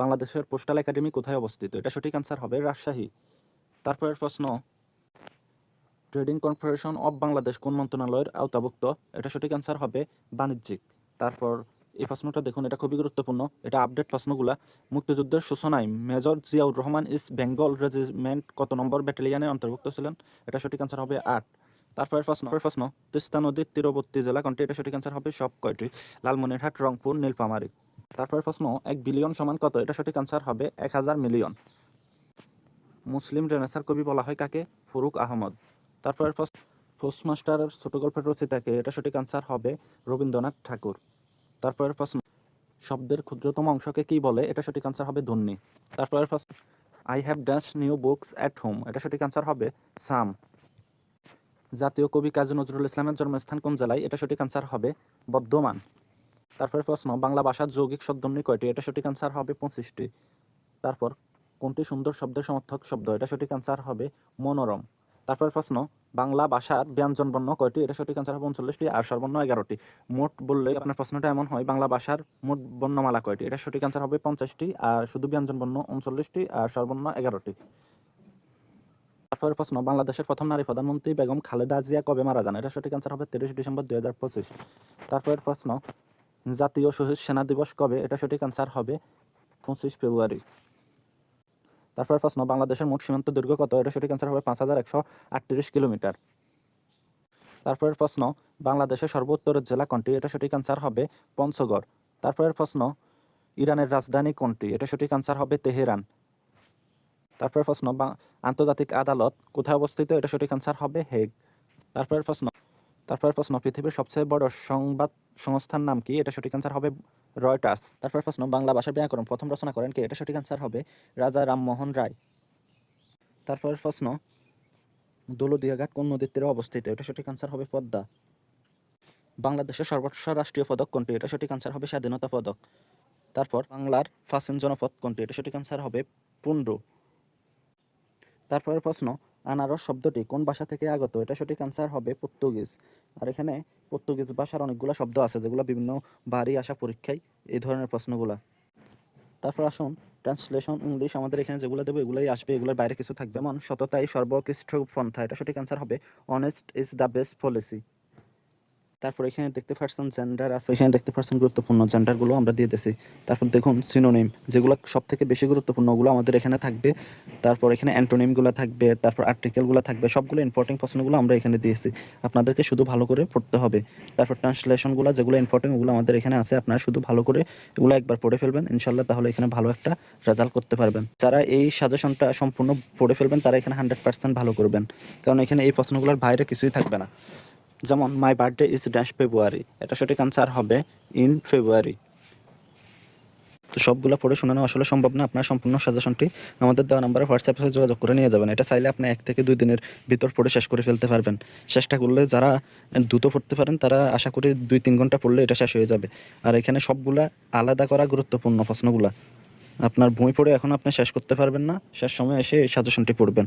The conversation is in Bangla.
বাংলাদেশের পোস্টাল একাডেমি কোথায় অবস্থিত? এটা সঠিক অ্যান্সার হবে রাজশাহী। তারপরের প্রশ্ন, ট্রেডিং কর্পোরেশন অফ বাংলাদেশ কোন মন্ত্রণালয়ের আওতাভুক্ত? এটা সঠিক অ্যান্সার হবে বাণিজ্যিক। তারপর এই প্রশ্নটা দেখুন, এটা খুবই গুরুত্বপূর্ণ, এটা আপডেট প্রশ্নগুলা। মুক্তিযুদ্ধের সূচনায় major Ziaur Rahman East Bengal Regiment কত নম্বর ব্যাটালিয়নে অন্তর্ভুক্ত ছিলেন? এটা সঠিক অ্যান্সার হবে 8। তারপরের প্রশ্ন, তিস্তা নদীর তীরবর্তী জেলা কোনটি? এটা সঠিক অ্যান্সার হবে সব কয়টি, লালমনিরহাট, রংপুর, নীলফামারী। তারপরের প্রশ্ন, 1 বিলিয়ন সমান কত? এটা সঠিক অ্যান্সার হবে 1000 মিলিয়ন। মুসলিম রেনেসাঁর কবি বলা হয় কাকে? ফরুক আহমদ। তারপরের প্রশ্ন, পোস্টমাস্টারের ছোট গল্পের রচয়িতাকে? এটা সঠিক অ্যান্সার হবে রবীন্দ্রনাথ ঠাকুর। তারপরের প্রশ্ন, শব্দের ক্ষুদ্রতম অংশকে কি বলে? এটা সঠিক অ্যান্সার হবে ধ্বনি। তারপরের প্রশ্ন, I have dash new books at home? এটা সঠিক অ্যান্সার হবে সাম। জাতীয় কবি কাজী নজরুল ইসলামের জন্মস্থান কোন জেলায়? এটা সঠিক অ্যান্সার হবে বর্ধমান। তারপরে প্রশ্ন, বাংলা ভাষার যৌগিক শব্দধ্বনি কয়টি? এটা সঠিক অ্যান্সার হবে 25টি। তারপর কোনটি সুন্দর শব্দের সমর্থক শব্দ? এটা সঠিক অ্যান্সার হবে মনোরম। তারপর প্রশ্ন, বাংলা ভাষার ব্যঞ্জনবর্ণ কয়টি? এটা সঠিক অ্যান্সার হবে 39টি, আর স্বরবর্ণ 11টি। মোট বললে আপনার প্রশ্নটা এমন হয়, বাংলা ভাষার মোট বর্ণমালা কয়টি? এটা সঠিক অ্যান্সার হবে 50টি, আর শুধু ব্যঞ্জনবর্ণ 39টি, আর স্বরবর্ণ 11টি। তারপরে প্রশ্ন, বাংলাদেশের প্রথম নারী প্রধানমন্ত্রী বেগম খালেদা জিয়া কবে মারা যান? এটা সঠিক অ্যান্সার হবে 30 ডিসেম্বর 2025। তারপরের প্রশ্ন, জাতীয় শহীদ সেনা দিবস কবে? এটা সঠিক অ্যান্সার হবে 25 ফেব্রুয়ারি। তারপর প্রশ্ন, বাংলাদেশের মোট সীমান্ত দৈর্ঘ্য কত? এটা সঠিক অ্যান্সার হবে 5138 কিলোমিটার। তারপরের প্রশ্ন, বাংলাদেশের সর্বোত্তরের জেলা কোনটি? এটা সঠিক অ্যান্সার হবে পঞ্চগড়। তারপরের প্রশ্ন, ইরানের রাজধানী কোনটি? এটা সঠিক অ্যান্সার হবে তেহরান। তারপরের প্রশ্ন, আন্তর্জাতিক আদালত কোথায় অবস্থিত? এটা সঠিক অ্যান্সার হবে হেগ। তারপরের প্রশ্ন, পৃথিবীর সবচেয়ে বড় সংবাদ সংস্থার নাম কি? এটা সঠিক অ্যান্সার হবে রয়টার্স। তারপর প্রশ্ন, বাংলা ভাষার ব্যাকরণ প্রথম রচনা করেন কে? এটা সঠিক অ্যান্সার হবে রাজা রামমোহন রায়। তারপরের প্রশ্ন, দৌলতদিয়া ঘাট কোন নদীর তীরে অবস্থিত? এটা সঠিক অ্যান্সার হবে পদ্মা। বাংলাদেশের সর্বোচ্চ রাষ্ট্রীয় পদক কোনটি? এটা সঠিক অ্যান্সার হবে স্বাধীনতা পদক। তারপর বাংলার প্রাচীন জনপদ কোনটি? এটা সঠিক অ্যান্সার হবে পুন্ড্র। তারপরের প্রশ্ন, আনারস শব্দটি কোন ভাষা থেকে আগত? এটা সঠিক অ্যান্সার হবে পর্তুগিজ। আর এখানে পর্তুগিজ ভাষার অনেকগুলো শব্দ আছে যেগুলো বিভিন্ন বারই আসা পরীক্ষায় এই ধরনের প্রশ্নগুলা। তারপর আসুন, ট্রান্সলেশন ইংলিশ আমাদের এখানে যেগুলো দেবো এগুলোই আসবে, এগুলোর বাইরে কিছু থাকবে। যেমন সততাই সর্বোৎকৃষ্ট পন্থা, এটা সঠিক অ্যান্সার হবে honest is the best policy. তারপর এখানে দেখতে পাচ্ছেন জেন্ডার আছে, এখানে দেখতে পাচ্ছেন গুরুত্বপূর্ণ জেন্ডারগুলো আমরা দিয়ে দিয়েছি। তারপর দেখুন সিনোনিম, যেগুলো সব থেকে বেশি গুরুত্বপূর্ণ ওগুলো আমাদের এখানে থাকবে। তারপর এখানে অ্যান্টোনিমগুলো থাকবে, তারপর আর্টিকেলগুলো থাকবে, সবগুলো ইম্পর্টেন্ট প্রশ্নগুলো আমরা এখানে দিয়েছি। আপনাদেরকে শুধু ভালো করে পড়তে হবে। তারপর ট্রান্সলেশনগুলো যেগুলো ইম্পর্টেন্ট ওগুলো আমাদের এখানে আছে, আপনারা শুধু ভালো করে এগুলো একবার পড়ে ফেলবেন ইনশাল্লাহ, তাহলে এখানে ভালো একটা রেজাল্ট করতে পারবেন। যারা এই সাজেশনটা সম্পূর্ণ পড়ে ফেলবেন তারা এখানে 100% ভালো করবেন, কারণ এখানে এই প্রশ্নগুলোর বাইরে কিছুই থাকবে না। যেমন মাই বার্থডে ইজ ড্যাশ ফেব্রুয়ারি, এটা সঠিক আনসার হবে ইন ফেব্রুয়ারি। তো সবগুলো পড়ে শোনানো আসলে সম্ভব না, আপনার সম্পূর্ণ সাজেশনটি আমাদের দেওয়া নাম্বারে হোয়াটসঅ্যাপে যোগাযোগ করে নিয়ে যাবেন। এটা চাইলে আপনি 1 থেকে 2 দিনের ভিতর পড়ে শেষ করে ফেলতে পারবেন। চেষ্টা করলে যারা দ্রুত পড়তে পারেন তারা আশা করি 2-3 ঘন্টা পড়লে এটা শেষ হয়ে যাবে। আর এখানে সবগুলা আলাদা করা গুরুত্বপূর্ণ প্রশ্নগুলা, আপনার বই পড়ে এখন আপনি শেষ করতে পারবেন না, শেষ সময় এসে এই সাজেশনটি পড়বেন।